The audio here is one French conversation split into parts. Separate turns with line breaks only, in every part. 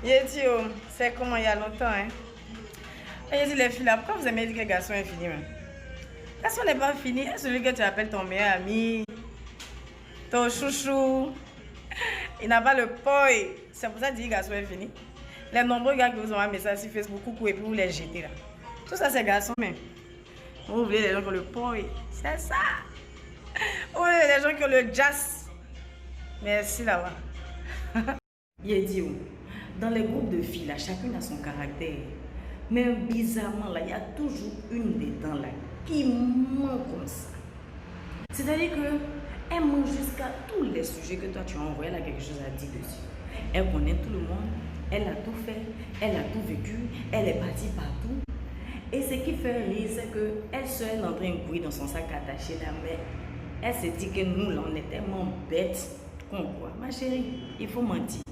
J'ai dit, oh, c'est comment il y a longtemps, hein. Et j'ai dit, les filles là, pourquoi vous aimez dire que le garçon est fini, même? Le garçon n'est pas fini, c'est celui que tu appelles ton meilleur ami, ton chouchou. Il n'a pas le poi. C'est pour ça que dit que le garçon est fini. Les nombreux gars qui vous ont un message sur Facebook, coucou, et puis vous les jetez là. Tout ça, c'est garçon, même. Vous voulez les gens qui ont le poi. C'est ça. Vous voulez les gens qui ont le jazz. Merci là-bas.
Il dit, dans les groupes de filles, là, chacune a son caractère. Mais bizarrement, là, il y a toujours une des dents là qui ment comme ça. C'est-à-dire qu'elle ment jusqu'à tous les sujets que toi tu as envoyé, elle a quelque chose à dire dessus. Elle connaît tout le monde, elle a tout fait, elle a tout vécu, elle est partie partout. Et ce qui fait rire, c'est qu'elle seule est en train de courir dans son sac attaché là, mais elle se dit que nous, là, on est tellement bêtes qu'on croit. Ma chérie, il faut mentir.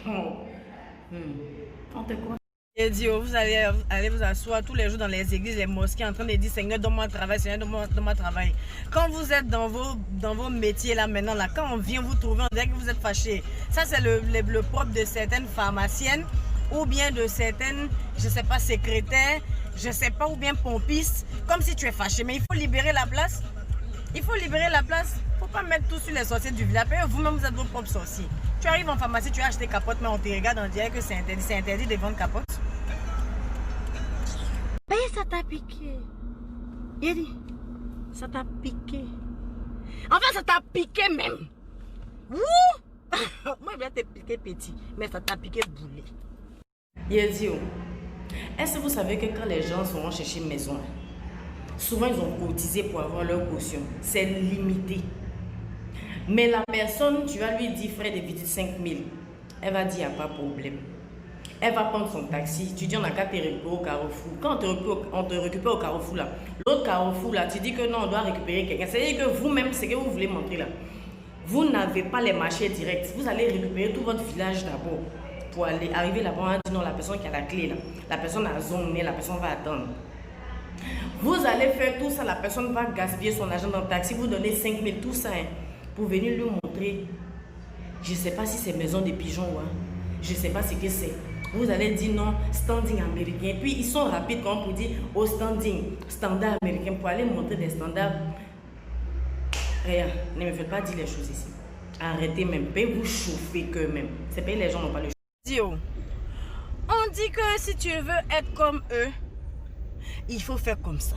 On te croit.
Il dit, oh, vous allez vous asseoir tous les jours dans les églises, les mosquées, en train de dire, Seigneur, donne-moi un travail, Seigneur, donne-moi un travail. Quand vous êtes dans vos métiers là maintenant, là, quand on vient vous trouver, on dirait que vous êtes fâché. Ça, c'est le propre de certaines pharmaciennes ou bien de certaines, je ne sais pas, secrétaires, je ne sais pas, ou bien pompistes, comme si tu es fâché. Mais il faut libérer la place. Il faut libérer la place. Il ne faut pas mettre tout sur les sorciers du village. Vous-même, vous êtes vos propres sorciers. Tu arrives en pharmacie, tu as acheté capote, mais on te regarde, on dirait que c'est interdit. C'est interdit de vendre capote.
Mais ça t'a piqué. Il dit, ça t'a piqué. Enfin, ça t'a piqué même. Ouh! Moi, je vais te piquer petit, mais ça t'a piqué boulet.
Il dit, est-ce que vous savez que quand les gens sont chercher une maison, souvent ils ont cotisé pour avoir leur caution. C'est limité. Mais la personne, tu vas lui dire, frère de visite 5 000. Elle va dire, il n'y a pas de problème. Elle va prendre son taxi. Tu dis, on n'a qu'à te récupérer au Carrefour. Quand on te récupère au Carrefour, là, l'autre Carrefour, là, tu dis que non, on doit récupérer quelqu'un. C'est-à-dire que vous-même, ce que vous voulez montrer là, vous n'avez pas les marchés directs. Vous allez récupérer tout votre village d'abord. Pour aller arriver là-bas, on va dire non, la personne qui a la clé, là, la personne a zoné, la personne va attendre. Vous allez faire tout ça, la personne va gaspiller son argent dans le taxi, vous donnez 5 000, tout ça, hein, pour venir lui montrer. Je ne sais pas si c'est maison de pigeons ou hein. Je ne sais pas ce que c'est. Vous allez dire non, standing américain. Puis ils sont rapides comme pour dire au standing, standard américain, pour aller montrer des standards. Rien, ne me faites pas dire les choses ici. Arrêtez même, pas vous chauffer que même. C'est pas les gens n'ont pas le choix. On dit que si tu veux être comme eux, il faut faire comme ça.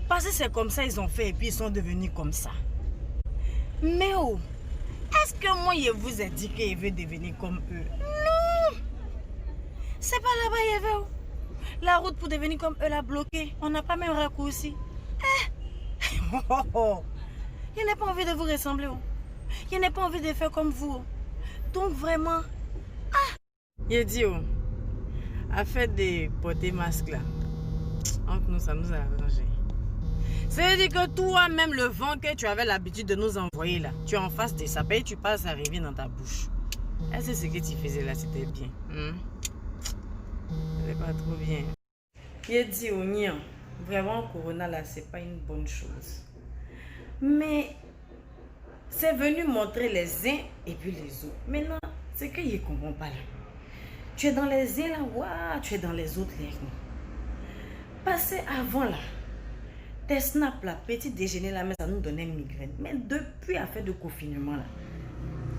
Parce que c'est comme ça ils ont fait et puis ils sont devenus comme ça. Mais oh, est-ce que moi je vous ai dit que je veux devenir comme eux? Non! C'est pas là-bas il y avait. La route pour devenir comme eux l'a bloquée. On n'a pas même raccourci. Je n'ai pas envie de vous ressembler. Je n'ai pas envie de faire comme vous. Donc vraiment. Il dit à faire des porter masque là. Entre nous, ça nous a arrangé. C'est-à-dire que toi-même, le vent que tu avais l'habitude de nous envoyer là, tu es en face de ça, et tu passes à arriver dans ta bouche. Est-ce que ce que tu faisais là, c'était bien? C'était pas trop bien. Il dit au Nian, vraiment, Corona là, c'est pas une bonne chose. Mais c'est venu montrer les uns et puis les autres. Maintenant, c'est que je ne comprends pas là. Tu es dans les uns là, waouh, tu es dans les autres là. Parce que avant là, tes snaps là, petit déjeuner là, mais ça nous donnait une migraine. Mais depuis l'affaire de confinement là,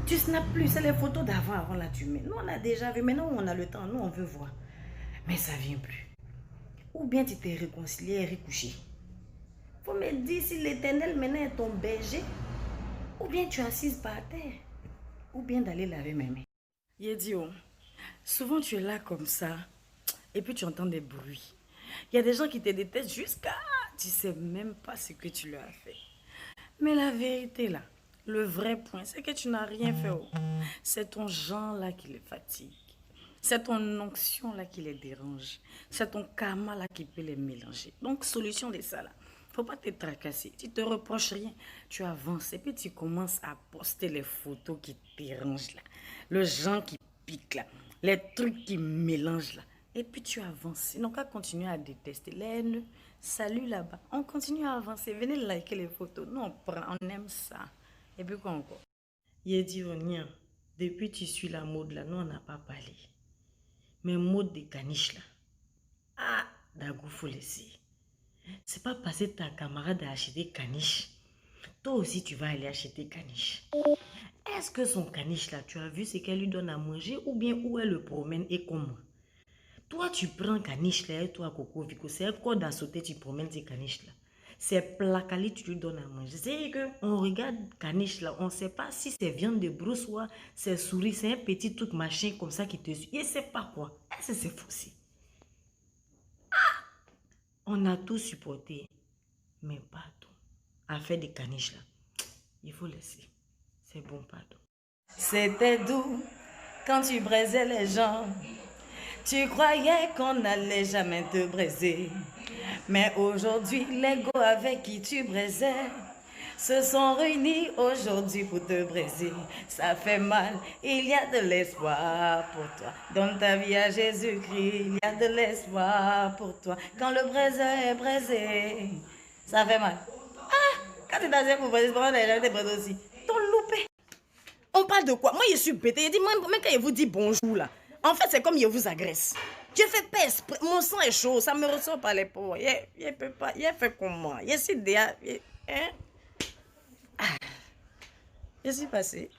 tu snaps plus. C'est les photos d'avant, avant là, tu mets. Nous on a déjà vu, maintenant on a le temps, nous on veut voir. Mais ça vient plus. Ou bien tu t'es réconcilié et recouché. Faut me dire si l'Éternel maintenant est ton berger. Ou bien tu es assise par terre. Ou bien d'aller laver mes mains. Il dit, souvent tu es là comme ça. Et puis tu entends des bruits. Il y a des gens qui te détestent jusqu'à... Tu ne sais même pas ce que tu leur as fait. Mais la vérité là, le vrai point, c'est que tu n'as rien fait. C'est ton genre là qui les fatigue. C'est ton onction là qui les dérange. C'est ton karma là qui peut les mélanger. Donc solution de ça là. Faut pas te tracasser. Tu te reproches rien. Tu avances et puis tu commences à poster les photos qui te dérangent là. Le genre qui pique là. Les trucs qui mélangent là. Et puis tu avances. Sinon, qu'à continuer à détester. Les haineux, salut là-bas. On continue à avancer. Venez liker les photos. Nous, on prend, on aime ça. Et puis quoi encore? Il dit au Nian,
Depuis tu suis la mode là, nous on n'a pas parlé. Mais mode de caniche là. Ah, Dagou, faut laisser. C'est pas parce que ta camarade a acheté caniche. Toi aussi tu vas aller acheter caniche. Est-ce que son caniche là, tu as vu ce qu'elle lui donne à manger ou bien où elle le promène et comment? Toi tu prends caniche là et toi Coco Vico, c'est un code à sauter, tu promènes ces caniches là. C'est placali, tu lui donnes à manger. C'est que on regarde caniche là, on ne sait pas si c'est viande de brousse ou c'est souris, c'est un petit truc machin comme ça qui te suit. Je ne sais pas quoi. Est-ce que c'est faussé? On a tout supporté, mais pas tout. Affaire des caniches là, il faut laisser. C'est bon, pardon.
C'était doux quand tu brisais les gens. Tu croyais qu'on n'allait jamais te briser. Mais aujourd'hui, les gars avec qui tu brisais se sont réunis aujourd'hui pour te briser. Ça fait mal, il y a de l'espoir pour toi. Donne ta vie à Jésus-Christ, il y a de l'espoir pour toi. Quand le briseur est brisé, ça fait mal. Ah, quand tu es dans un pour briser, tu es brisé aussi. Ton loupé. On parle de quoi? Moi, je suis bête. Je dis, même quand je vous dis bonjour, là, en fait, c'est comme je vous agresse. Je fais pas exprès. Mon sang est chaud, ça me ressort par les peaux. Je peux pas. Je fais comme moi. Je suis déjà. Hein? Ah, je suis passée.